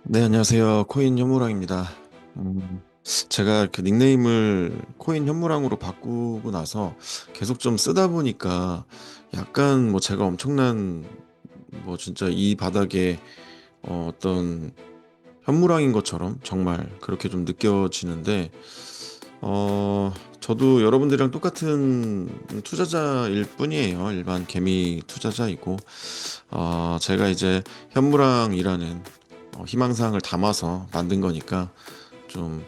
네, 안녕하세요. 코인 현무랑입니다. 제가 그 닉네임을 코인 현무랑으로 바꾸고 나서 계속 좀 쓰다 보니까 약간 뭐 제가 엄청난 뭐 진짜 이 바닥에 어떤 현무랑인 것처럼 정말 그렇게 좀 느껴지는데 저도 여러분들이랑 똑같은 투자자일 뿐이에요. 일반 개미 투자자이고 제가 이제 현무랑이라는 희망사항을 담아서 만든 거니까 좀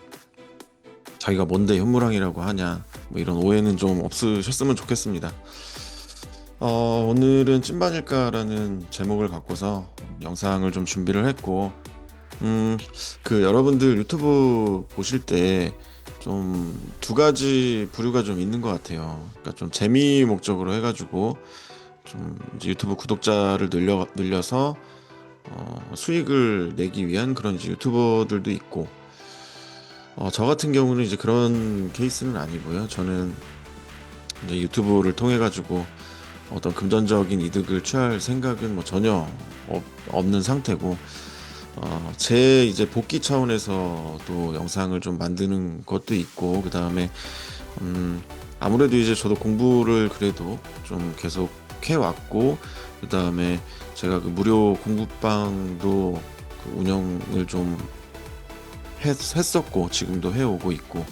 자기가 뭔데 현무랑이라고 하냐 뭐 이런 오해는 좀 없으셨으면 좋겠습니다. 오늘은 찐반일까라는 제목을 갖고서 영상을 좀 준비를 했고 음, 그 여러분들 유튜브 보실 때 좀 두 가지 부류가 좀 있는 것 같아요. 그러니까 좀 재미 목적으로 해가지고 좀 이제 유튜브 구독자를 늘려서 수익을 내기 위한 그런 이제 유튜버들도 있고 저 같은 경우는 이제 그런 케이스는 아니고요. 저는 이제 유튜브를 통해 가지고 어떤 금전적인 이득을 취할 생각은 뭐 전혀 없는 상태고 제 이제 복귀 차원에서도 영상을 좀 만드는 것도 있고 그다음에 아무래도 이제 저도 공부를 그래도 좀 계속 해왔고 그다음에 제가 그 무료 공부방도 그 운영을 좀 했었고 지금도 해오고 있고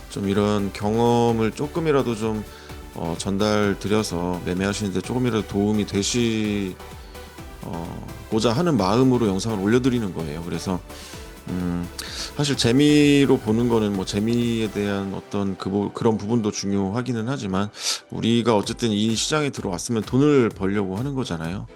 좀 이런 경험을 조금이라도 좀 전달 드려서 매매하시는데 조금이라도 도움이 되시고자 하는 마음으로 영상을 올려드리는 거예요. 그래서 사실 재미로 보는 거는 뭐 재미에 대한 어떤 그런 부분도 중요하기는 하지만 우리가 어쨌든 이 시장에 들어왔으면 돈을 벌려고 하는 거잖아요.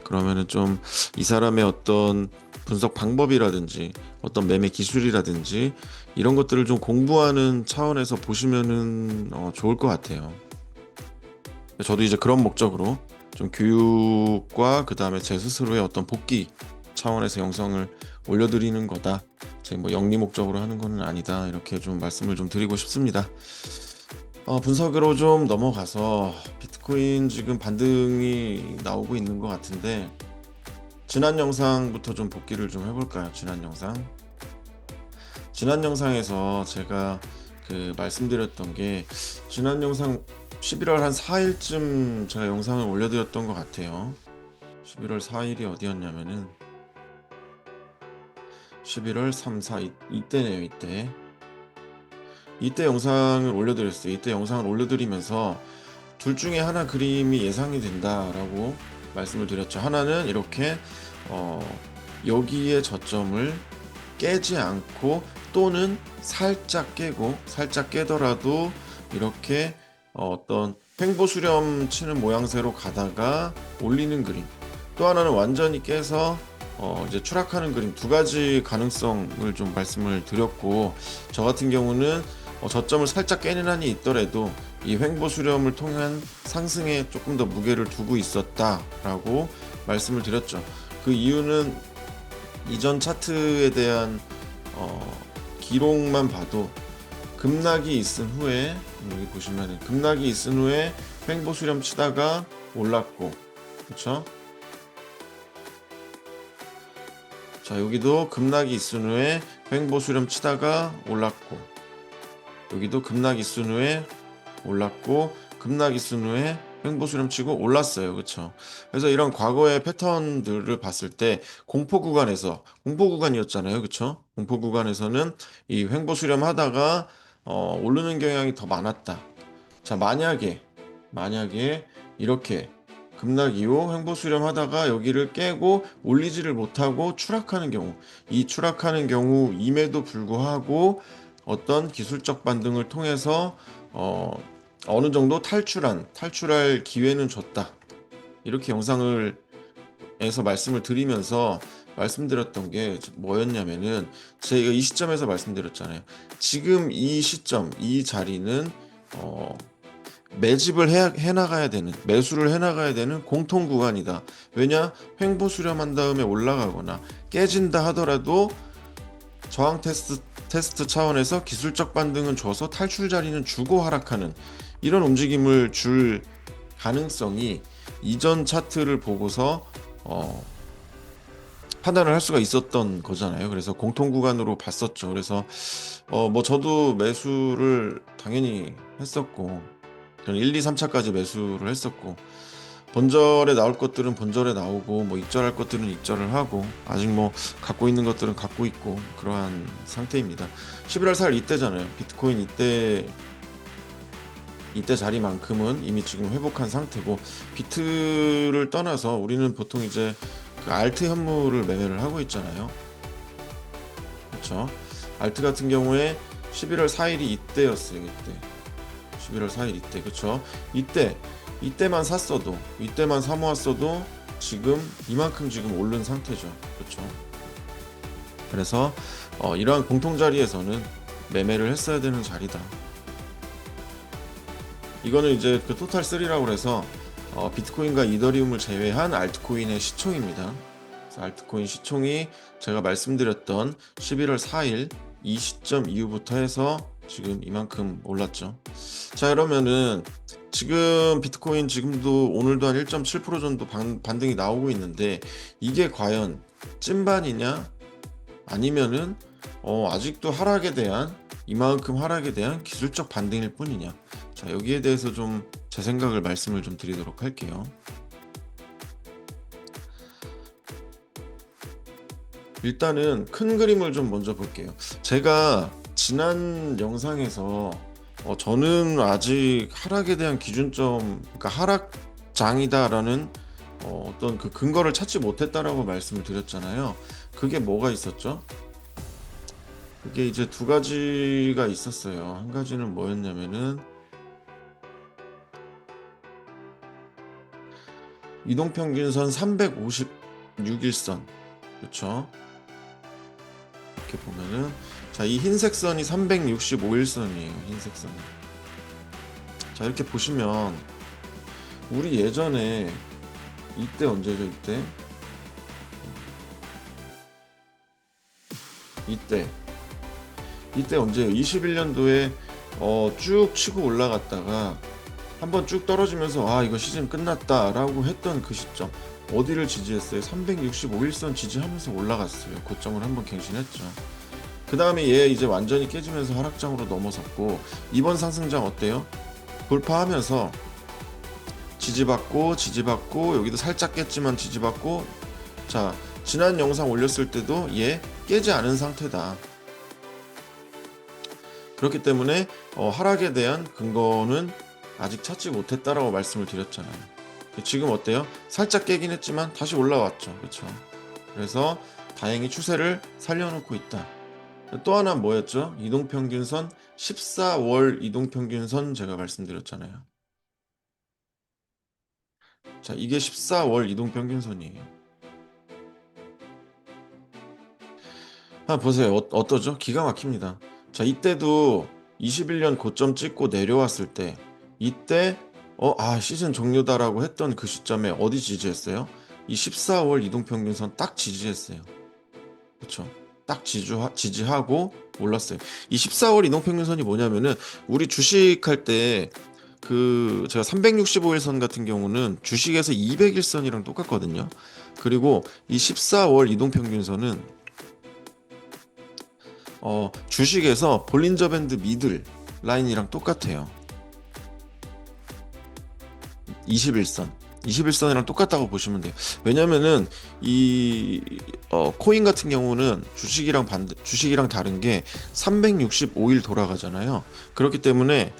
그러면은 좀 이 사람의 어떤 분석 방법이라든지 어떤 매매 기술이라든지 이런 것들을 좀 공부하는 차원에서 보시면은 좋을 것 같아요. 저도 이제 그런 목적으로 좀 교육과 그 다음에 제 스스로의 어떤 복귀 차원에서 영상을 올려드리는 거다. 제 뭐 영리 목적으로 하는 거는 아니다. 이렇게 좀 말씀을 좀 드리고 싶습니다. 분석으로 좀 넘어가서 비트코인 지금 반등이 나오고 있는 것 같은데 지난 영상부터 좀 복기를 좀 해볼까요? 지난 영상에서 제가 그 말씀드렸던 게 지난 영상 11월 한 4일쯤 제가 영상을 올려드렸던 것 같아요. 11월 4일이 어디였냐면은 11월 3, 4 이때네요. 이때 영상을 올려드렸어요. 이때 영상을 올려드리면서 둘 중에 하나 그림이 예상이 된다라고 말씀을 드렸죠. 하나는 이렇게 어, 여기에 저점을 깨지 않고 또는 살짝 깨더라도 이렇게 어떤 횡보수렴 치는 모양새로 가다가 올리는 그림, 또 하나는 완전히 깨서 이제 추락하는 그림, 두 가지 가능성을 좀 말씀을 드렸고 저 같은 경우는 저점을 살짝 깨는 한이 있더라도 이 횡보 수렴을 통한 상승에 조금 더 무게를 두고 있었다라고 말씀을 드렸죠. 그 이유는 이전 차트에 대한 기록만 봐도 급락이 있은 후에 여기 보시면 급락이 있은 후에 횡보 수렴 치다가 올랐고, 그렇죠? 자, 여기도 급락이 있은 후에 횡보 수렴 치다가 올랐고, 여기도 급락이 있은 후에 올랐고, 급락이 있은 후에 횡보 수렴 치고 올랐어요. 그렇죠? 그래서 이런 과거의 패턴들을 봤을 때 공포 구간이었잖아요. 그렇죠? 공포 구간에서는 이 횡보 수렴 하다가 오르는 경향이 더 많았다. 자, 만약에 이렇게 급락 이후 횡보 수렴하다가 여기를 깨고 올리지를 못하고 추락하는 경우, 이 추락하는 경우임에도 불구하고 어떤 기술적 반등을 통해서 어느 정도 탈출할 기회는 줬다. 이렇게 영상을 에서 말씀을 드리면서 말씀드렸던 게 뭐였냐면은 제가 이 시점에서 말씀드렸잖아요. 지금 이 시점, 이 자리는 어, 매집을 해나가야 되는, 매수를 해나가야 되는 공통 구간이다. 왜냐? 횡보 수렴한 다음에 올라가거나 깨진다 하더라도 저항 테스트 차원에서 기술적 반등은 줘서 탈출 자리는 주고 하락하는 이런 움직임을 줄 가능성이 이전 차트를 보고서 판단을 할 수가 있었던 거잖아요. 그래서 공통 구간으로 봤었죠. 그래서 뭐 저도 매수를 당연히 했었고, 저는 1, 2, 3차까지 매수를 했었고, 본절에 나올 것들은 본절에 나오고, 뭐 익절할 것들은 익절을 하고, 아직 뭐 갖고 있는 것들은 갖고 있고, 그러한 상태입니다. 11월 4일 이때잖아요. 비트코인 이때 자리만큼은 이미 지금 회복한 상태고, 비트를 떠나서 우리는 보통 이제 그 알트 현물을 매매를 하고 있잖아요. 그렇죠? 알트 같은 경우에 11월 4일이 이때였어요. 이때 11월 4일 이때, 그렇죠? 이때만 샀어도, 이때만 사 모았어도 지금 이만큼 지금 오른 상태죠. 그렇죠? 그래서 이러한 공통 자리에서는 매매를 했어야 되는 자리다. 이거는 이제 그 토탈 3라고 해서 비트코인과 이더리움을 제외한 알트코인의 시총입니다. 그래서 알트코인 시총이 제가 말씀드렸던 11월 4일 이 시점 이후부터 해서 지금 이만큼 올랐죠. 자, 그러면은 지금 비트코인 지금도 오늘도 한 1.7% 정도 반등이 나오고 있는데, 이게 과연 찐반이냐 아니면은 아직도 이만큼 하락에 대한 기술적 반등일 뿐이냐. 자, 여기에 대해서 좀 제 생각을 말씀을 좀 드리도록 할게요. 일단은 큰 그림을 좀 먼저 볼게요. 제가 지난 영상에서 저는 아직 하락에 대한 기준점, 그러니까 하락장이다라는 어떤 그 근거를 찾지 못했다라고 말씀을 드렸잖아요. 그게 뭐가 있었죠? 그게 이제 두 가지가 있었어요. 한 가지는 뭐였냐면은 이동평균선 356일선, 그렇죠? 이렇게 보면은, 자, 이 흰색 선이 365일선이에요. 흰색 선이. 자, 이렇게 보시면 우리 예전에 이때 언제죠? 이때 언제요? 21년도에 쭉 치고 올라갔다가 한번 쭉 떨어지면서 이거 시즌 끝났다라고 했던 그 시점, 어디를 지지했어요? 365일선 지지하면서 올라갔어요. 고점을 한번 갱신했죠. 그 다음에 얘 이제 완전히 깨지면서 하락장으로 넘어섰고, 이번 상승장 어때요? 돌파하면서 지지받고 여기도 살짝 깼지만 지지받고. 자, 지난 영상 올렸을 때도 얘 깨지 않은 상태다. 그렇기 때문에 하락에 대한 근거는 아직 찾지 못했다라고 말씀을 드렸잖아요. 지금 어때요? 살짝 깨긴 했지만 다시 올라왔죠. 그렇죠? 그래서 다행히 추세를 살려놓고 있다. 또 하나 뭐였죠? 이동평균선, 14월 이동평균선 제가 말씀드렸잖아요. 자, 이게 14월 이동평균선이에요. 보세요. 어떠죠? 기가 막힙니다. 자, 이때도 21년 고점 찍고 내려왔을 때, 이때 시즌 종료다라고 했던 그 시점에 어디 지지했어요? 이 14월 이동평균선 딱 지지했어요. 그렇죠? 딱 지지하고 올랐어요. 이 14월 이동평균선이 뭐냐면은, 우리 주식할 때 그 제가 365일선 같은 경우는 주식에서 200일선이랑 똑같거든요. 그리고 이 14월 이동평균선은 주식에서 볼린저 밴드 미들 라인이랑 똑같아요. 21선이랑 똑같다고 보시면 돼요. 왜냐면은 이 코인 같은 경우는 주식이랑 다른 게 365일 돌아가잖아요. 그렇기 때문에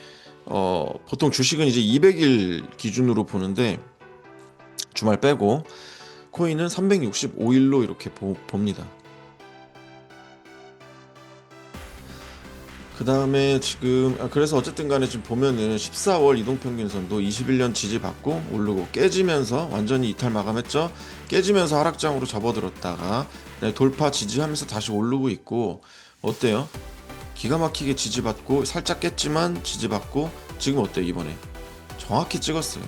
보통 주식은 이제 200일 기준으로 보는데, 주말 빼고 코인은 365일로 이렇게 봅니다. 그 다음에 지금 그래서 어쨌든 간에 지금 보면은 14월 이동평균선도 21년 지지받고 오르고 깨지면서 완전히 이탈 마감했죠. 깨지면서 하락장으로 접어들었다가 돌파 지지하면서 다시 오르고 있고, 어때요? 기가 막히게 지지받고 살짝 깼지만 지지받고, 지금 어때요? 이번에 정확히 찍었어요.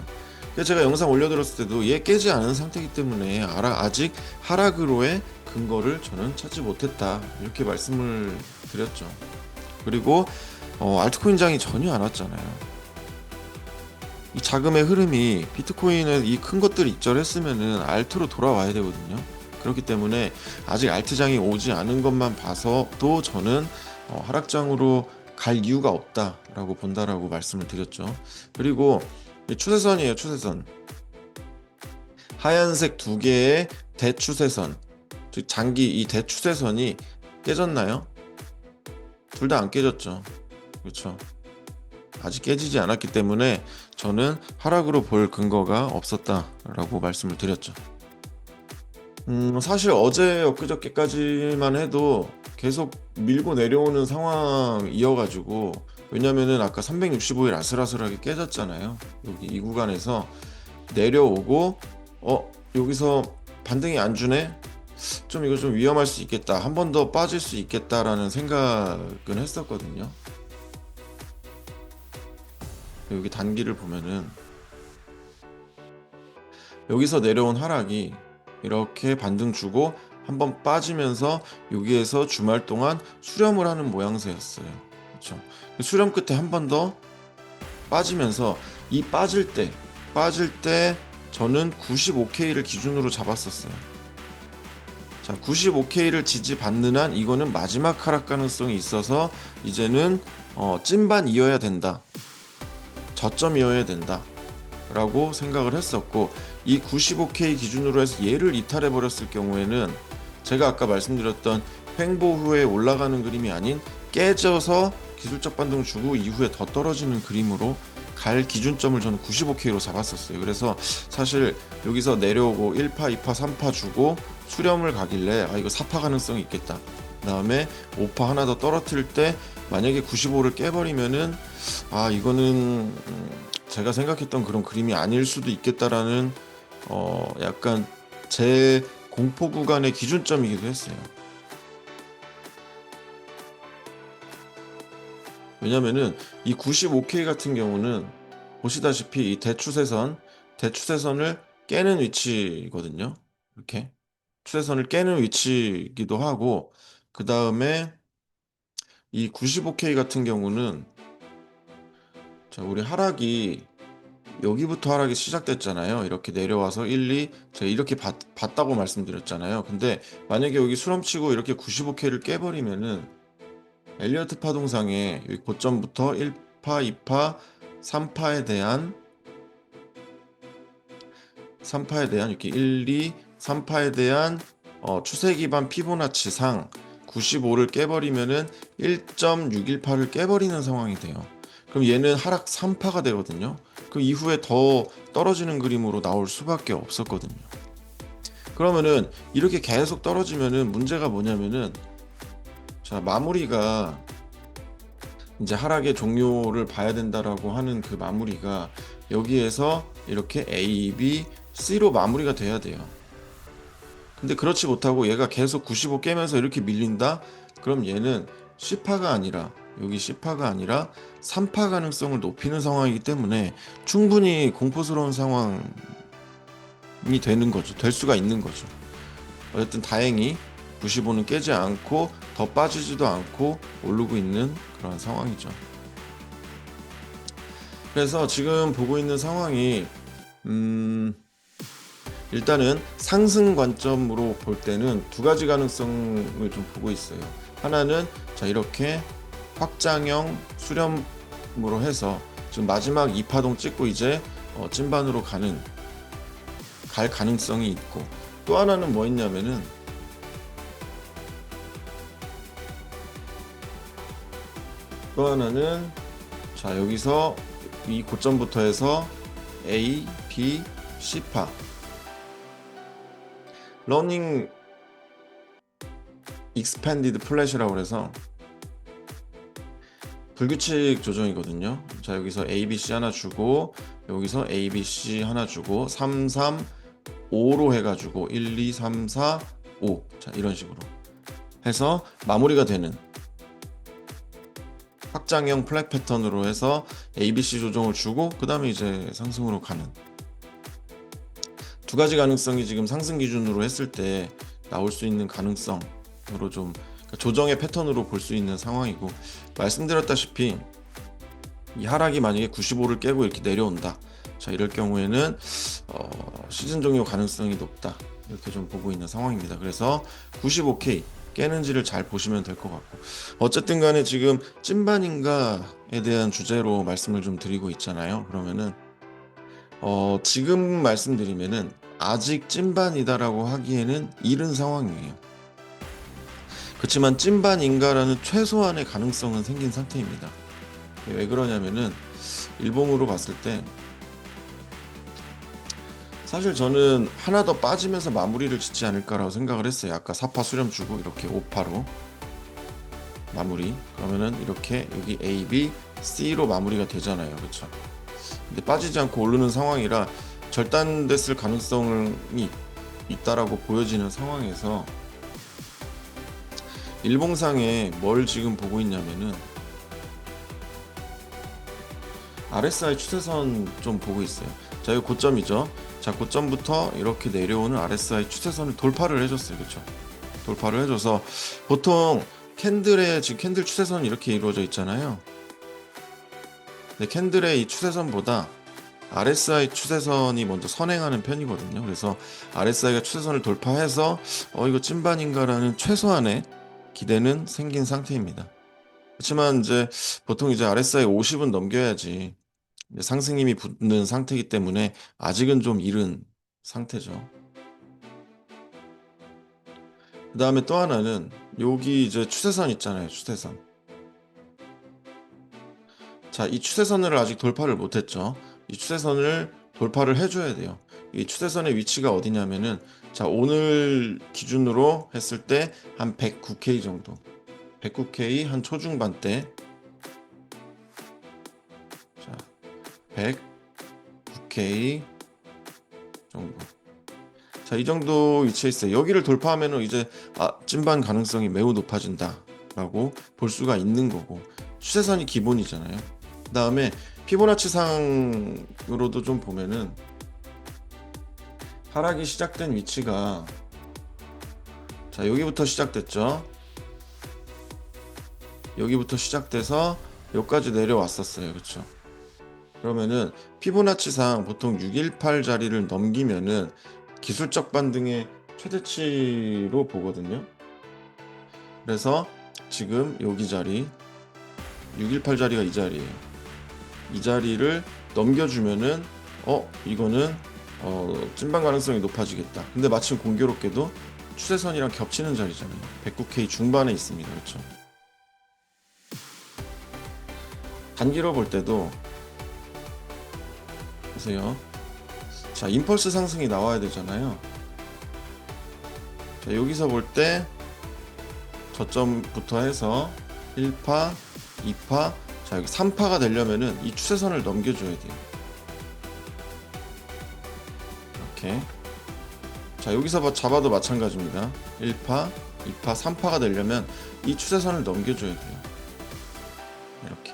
그래서 제가 영상 올려드렸을 때도 얘 깨지 않은 상태이기 때문에 아직 하락으로의 근거를 저는 찾지 못했다, 이렇게 말씀을 드렸죠. 그리고 알트코인장이 전혀 안 왔잖아요. 이 자금의 흐름이 비트코인은 이 큰 것들이 입절했으면은 알트로 돌아와야 되거든요. 그렇기 때문에 아직 알트장이 오지 않은 것만 봐서도 저는 하락장으로 갈 이유가 없다라고 본다라고 말씀을 드렸죠. 그리고 추세선이에요. 추세선. 하얀색 두 개의 대추세선, 즉 장기 이 대추세선이 깨졌나요? 둘 다 안 깨졌죠. 그렇죠. 아직 깨지지 않았기 때문에 저는 하락으로 볼 근거가 없었다라고 말씀을 드렸죠. 사실 어제 엊그저께까지만 해도 계속 밀고 내려오는 상황이어가지고, 왜냐면은 아까 365일 아슬아슬하게 깨졌잖아요. 여기 이 구간에서 내려오고 여기서 반등이 안 주네? 좀 이거 좀 위험할 수 있겠다. 한 번 더 빠질 수 있겠다라는 생각은 했었거든요. 여기 단기를 보면은 여기서 내려온 하락이 이렇게 반등 주고 한번 빠지면서 여기에서 주말 동안 수렴을 하는 모양새였어요. 그렇죠. 수렴 끝에 한 번 더 빠지면서 이 빠질 때 저는 95K를 기준으로 잡았었어요. 자, 95K를 지지받는 한 이거는 마지막 하락 가능성이 있어서 이제는 찐반이어야 된다. 저점이어야 된다. 라고 생각을 했었고, 이 95K 기준으로 해서 얘를 이탈해 버렸을 경우에는 제가 아까 말씀드렸던 횡보 후에 올라가는 그림이 아닌 깨져서 기술적 반등 주고 이후에 더 떨어지는 그림으로 갈 기준점을 저는 95K로 잡았었어요. 그래서 사실 여기서 내려오고 1파, 2파, 3파 주고 수렴을 가길래 이거 4파 가능성이 있겠다. 그 다음에 5파 하나 더 떨어뜨릴 때 만약에 95를 깨버리면은 이거는 제가 생각했던 그런 그림이 아닐 수도 있겠다라는 약간 제 공포 구간의 기준점이기도 했어요. 왜냐면은 이 95K 같은 경우는 보시다시피 이 대추세선을 깨는 위치거든요. 이렇게 추세선을 깨는 위치이기도 하고, 그 다음에 이 95K 같은 경우는 자, 우리 하락이 여기부터 하락이 시작됐잖아요. 이렇게 내려와서 1, 2 제가 이렇게 봤다고 말씀드렸잖아요. 근데 만약에 여기 수렴치고 이렇게 95K를 깨버리면은 엘리어트 파동상에 여기 고점부터 1파, 2파, 3파에 대한 이렇게 1, 2, 3파에 대한 추세 기반 피보나치상 95를 깨버리면은 1.618을 깨버리는 상황이 돼요. 그럼 얘는 하락 3파가 되거든요. 그 이후에 더 떨어지는 그림으로 나올 수밖에 없었거든요. 그러면은 이렇게 계속 떨어지면은 문제가 뭐냐면은, 자, 마무리가 이제 하락의 종료를 봐야 된다라고 하는 그 마무리가 여기에서 이렇게 A, B, C로 마무리가 돼야 돼요. 근데 그렇지 못하고 얘가 계속 95 깨면서 이렇게 밀린다? 그럼 얘는 C파가 아니라, 여기 C파가 아니라 3파 가능성을 높이는 상황이기 때문에 충분히 공포스러운 상황이 되는 거죠. 될 수가 있는 거죠. 어쨌든 다행히 95는 깨지 않고 더 빠지지도 않고 오르고 있는 그런 상황이죠. 그래서 지금 보고 있는 상황이 일단은 상승 관점으로 볼 때는 두 가지 가능성을 좀 보고 있어요. 하나는 자, 이렇게 확장형 수렴으로 해서 지금 마지막 2파동 찍고 이제 찐반으로 갈 가능성이 있고, 또 하나는 뭐 있냐면은 자, 여기서 이 고점부터 해서 A, B, C파 러닝 익스팬디드 플랫이라고 해서 불규칙 조정이거든요. 자, 여기서 A, B, C 하나 주고 여기서 A, B, C 하나 주고 3, 3, 5로 해가지고 1, 2, 3, 4, 5 자, 이런 식으로 해서 마무리가 되는 확장형 플랫 패턴으로 해서 ABC 조정을 주고 그 다음에 이제 상승으로 가는 두 가지 가능성이 지금 상승 기준으로 했을 때 나올 수 있는 가능성으로 좀 조정의 패턴으로 볼 수 있는 상황이고, 말씀드렸다시피 이 하락이 만약에 95를 깨고 이렇게 내려온다. 자, 이럴 경우에는 시즌 종료 가능성이 높다, 이렇게 좀 보고 있는 상황입니다. 그래서 95K 깨는지를 잘 보시면 될 것 같고, 어쨌든 간에 지금 찐반인가에 대한 주제로 말씀을 좀 드리고 있잖아요. 그러면은 지금 말씀드리면은 아직 찐반이다라고 하기에는 이른 상황이에요. 그렇지만 찐반인가라는 최소한의 가능성은 생긴 상태입니다. 왜 그러냐면은 일봉으로 봤을 때 사실 저는 하나 더 빠지면서 마무리를 짓지 않을까라고 생각을 했어요. 아까 4파 수렴 주고 이렇게 5파로 마무리, 그러면은 이렇게 여기 A, B, C로 마무리가 되잖아요. 그렇죠? 근데 빠지지 않고 오르는 상황이라 절단됐을 가능성이 있다라고 보여지는 상황에서 일봉상에 뭘 지금 보고 있냐면은 RSI 추세선 좀 보고 있어요. 자, 여기 고점이죠. 자, 고점부터 이렇게 내려오는 RSI 추세선을 돌파를 해줬어요. 그렇죠? 돌파를 해줘서 보통 캔들의 지금 캔들 추세선이 이렇게 이루어져 있잖아요. 근데 캔들의 이 추세선보다 RSI 추세선이 먼저 선행하는 편이거든요. 그래서 RSI가 추세선을 돌파해서 이거 찐반인가라는 최소한의 기대는 생긴 상태입니다. 그렇지만 이제 보통 이제 RSI 50은 넘겨야지 상승 힘이 붙는 상태이기 때문에 아직은 좀 이른 상태죠. 그 다음에 또 하나는 여기 이제 추세선 있잖아요. 추세선. 자, 이 추세선을 아직 돌파를 못했죠. 이 추세선을 돌파를 해줘야 돼요. 이 추세선의 위치가 어디냐면은, 자, 오늘 기준으로 했을 때 한 109K 정도, 109K 한 초중반 대, 자, 109K 정도. 자, 이 정도 위치에 있어요. 여기를 돌파하면은 이제 찐반 가능성이 매우 높아진다라고 볼 수가 있는 거고, 추세선이 기본이잖아요. 그 다음에 피보나치 상으로도 좀 보면은 하락이 시작된 위치가, 자, 여기부터 시작됐죠. 여기부터 시작돼서 여기까지 내려왔었어요. 그렇죠? 그러면은 피보나치상 보통 618 자리를 넘기면은 기술적 반등의 최대치로 보거든요. 그래서 지금 여기 자리 618 자리가 이 자리예요. 이 자리를 넘겨주면은 이거는 찐반 가능성이 높아지겠다. 근데 마침 공교롭게도 추세선이랑 겹치는 자리잖아요. 109K 중반에 있습니다. 그렇죠? 단기로 볼 때도 보세요. 자, 임펄스 상승이 나와야 되잖아요. 자, 여기서 볼 때 저점부터 해서 1파, 2파, 자, 여기 3파가 되려면은 이 추세선을 넘겨줘야 돼요. 이렇게. 자, 여기서 잡아도 마찬가지입니다. 1파, 2파, 3파가 되려면 이 추세선을 넘겨줘야 돼요. 이렇게.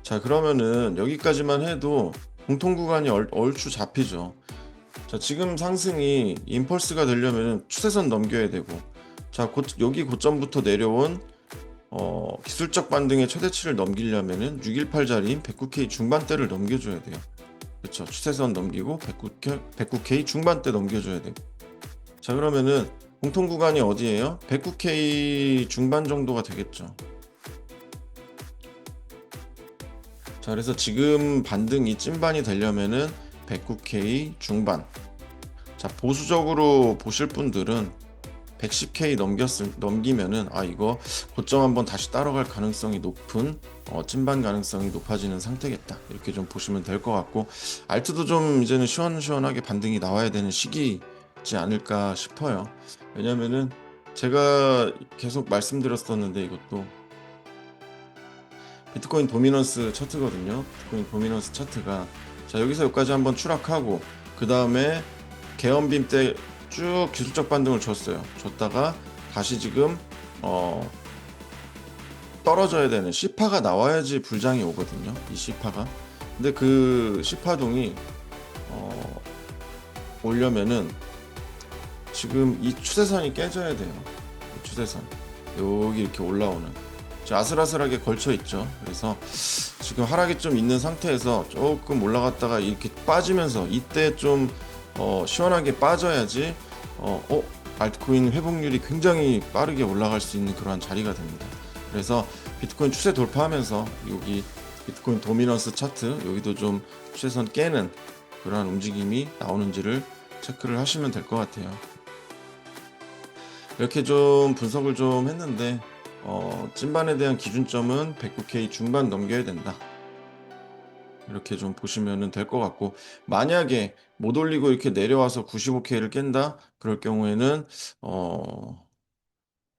자, 그러면은 여기까지만 해도 공통 구간이 얼추 잡히죠. 자, 지금 상승이 임펄스가 되려면 추세선 넘겨야 되고, 자, 여기 고점부터 내려온 기술적 반등의 최대치를 넘기려면은 618 자리인 109K 중반대를 넘겨줘야 돼요. 그렇죠? 추세선 넘기고 109K 중반대 넘겨줘야 되고. 자, 그러면은 공통 구간이 어디예요? 109K 중반 정도가 되겠죠. 자, 그래서 지금 반등이 찐반이 되려면은 109K 중반. 자, 보수적으로 보실 분들은 110K 넘기면은 이거 고점 한번 다시 따라갈 가능성이 높은 찐반 가능성이 높아지는 상태겠다, 이렇게 좀 보시면 될 것 같고, 알트도 좀 이제는 시원시원하게 반등이 나와야 되는 시기지 않을까 싶어요. 왜냐면은 제가 계속 말씀드렸었는데, 이것도 비트코인 도미넌스 차트거든요. 비트코인 도미넌스 차트가, 자, 여기서 여기까지 한번 추락하고 그 다음에 개헌빔 때 쭉 기술적 반등을 줬어요. 줬다가 다시 지금 떨어져야 되는 C파가 나와야지 불장이 오거든요. 이 C파가. 근데 그 C파동이 오려면은 지금 이 추세선이 깨져야 돼요. 이 추세선 여기 이렇게 올라오는, 아슬아슬하게 걸쳐 있죠. 그래서 지금 하락이 좀 있는 상태에서 조금 올라갔다가 이렇게 빠지면서 이때 좀 시원하게 빠져야지 알트코인 회복률이 굉장히 빠르게 올라갈 수 있는 그러한 자리가 됩니다. 그래서 비트코인 추세 돌파하면서 여기 비트코인 도미넌스 차트 여기도 좀 추세선 깨는 그러한 움직임이 나오는지를 체크를 하시면 될 것 같아요. 이렇게 좀 분석을 좀 했는데 찐반에 대한 기준점은 109K 중반 넘겨야 된다. 이렇게 좀 보시면 될 것 같고, 만약에 못 올리고 이렇게 내려와서 95K를 깬다? 그럴 경우에는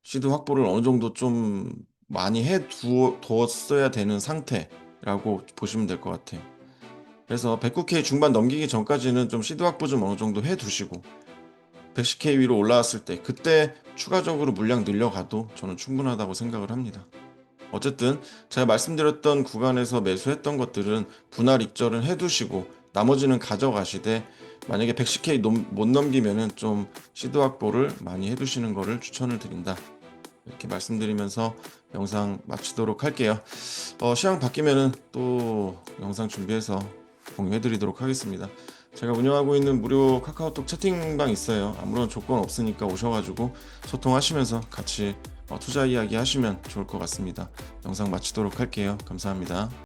시드 확보를 어느 정도 좀 많이 두었어야 되는 상태라고 보시면 될 것 같아요. 그래서 109K 중반 넘기기 전까지는 좀 시드 확보 좀 어느 정도 해 두시고 110K 위로 올라왔을 때 그때 추가적으로 물량 늘려가도 저는 충분하다고 생각을 합니다. 어쨌든 제가 말씀드렸던 구간에서 매수했던 것들은 분할 익절은 해두시고 나머지는 가져가시되, 만약에 110K 못 넘기면은 좀 시드 확보를 많이 해두시는 것을 추천을 드린다. 이렇게 말씀드리면서 영상 마치도록 할게요. 시황 바뀌면은 또 영상 준비해서 공유해드리도록 하겠습니다. 제가 운영하고 있는 무료 카카오톡 채팅방 있어요. 아무런 조건 없으니까 오셔가지고 소통하시면서 같이 투자 이야기 하시면 좋을 것 같습니다. 영상 마치도록 할게요. 감사합니다.